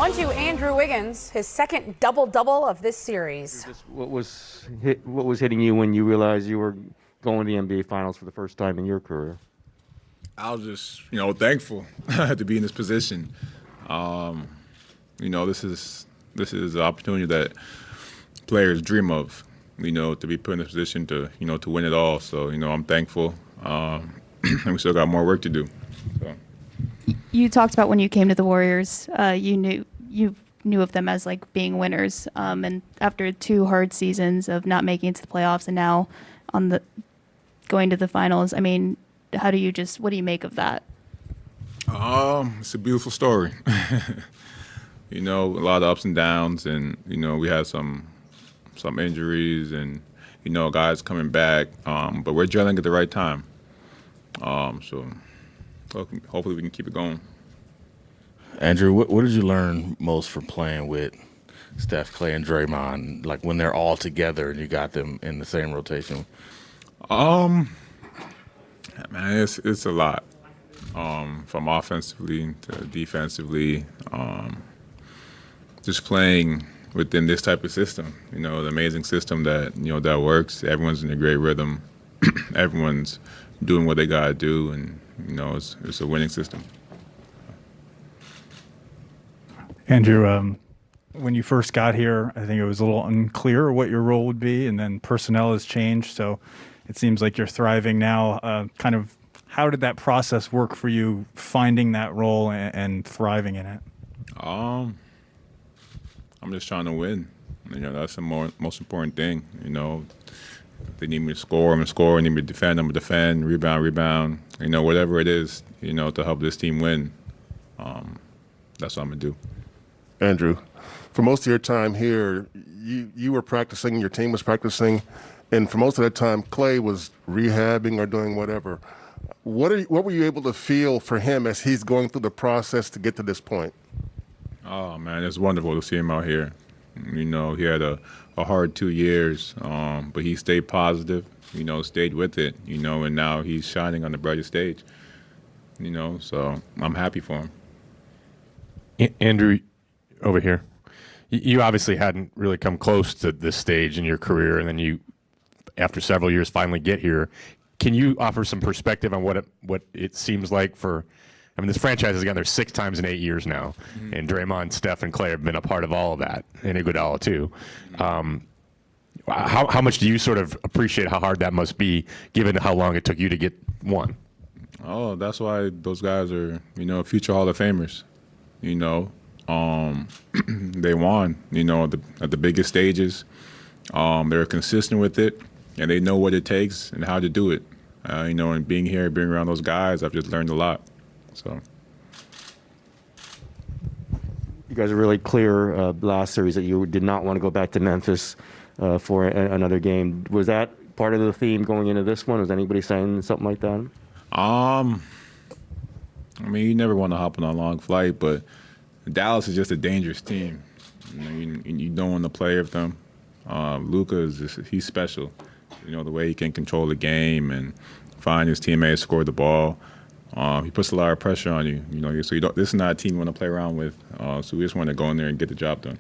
On to Andrew Wiggins, his second double-double of this series. What was hitting you when you realized you were going to the NBA Finals for the first time in your career? I was just, thankful to be in this position. This is an opportunity that players dream of. To be put in this position to win it all. So I'm thankful, and we still got more work to do. So. You talked about when you came to the Warriors, you knew of them as like being winners, and after 2 hard seasons of not making it to the playoffs and now going to the finals, I mean, what do you make of that? It's a beautiful story. A lot of ups and downs, and we had some injuries, and guys coming back, but we're gelling at the right time. So hopefully we can keep it going. Andrew, what did you learn most from playing with Steph, Clay, and Draymond? Like when they're all together and you got them in the same rotation. Man, it's a lot. From offensively to defensively, just playing within this type of system. The amazing system that that works. Everyone's in a great rhythm. Everyone's doing what they gotta do, and it's a winning system. Andrew, when you first got here, I think it was a little unclear what your role would be, and then personnel has changed, so it seems like you're thriving now. How did that process work for you, finding that role and thriving in it? I'm just trying to win. That's the most important thing. If they need me to score, I'm going to score. Need me to defend, I'm going to defend. Rebound. Whatever it is, to help this team win. That's what I'm going to do. Andrew, for most of your time here, you were practicing, your team was practicing, and for most of that time, Clay was rehabbing or doing whatever. What were you able to feel for him as he's going through the process to get to this point? Oh, man, it's wonderful to see him out here. He had a hard 2 years, but he stayed positive, stayed with it, and now he's shining on the brighter stage, so I'm happy for him. Andrew, over here, you obviously hadn't really come close to this stage in your career, and then you, after several years, finally get here. Can you offer some perspective on what it seems like for? I mean, this franchise has gotten there 6 times in 8 years now, and Draymond, Steph, and Clay have been a part of all of that, and Iguodala too. How much do you sort of appreciate how hard that must be, given how long it took you to get one? Oh, that's why those guys are, future Hall of Famers. They won, at the biggest stages. They're consistent with it, and they know what it takes and how to do it. And being here, being around those guys, I've just learned a lot. So, You guys are really clear last series that you did not want to go back to Memphis for another game. Was that part of the theme going into this one? Was anybody saying something like that? You never want to hop on a long flight, but Dallas is just a dangerous team. You don't want to play with them. Luka he's special. The way he can control the game and find his teammates, score the ball. He puts a lot of pressure on you. So this is not a team you want to play around with. So we just want to go in there and get the job done.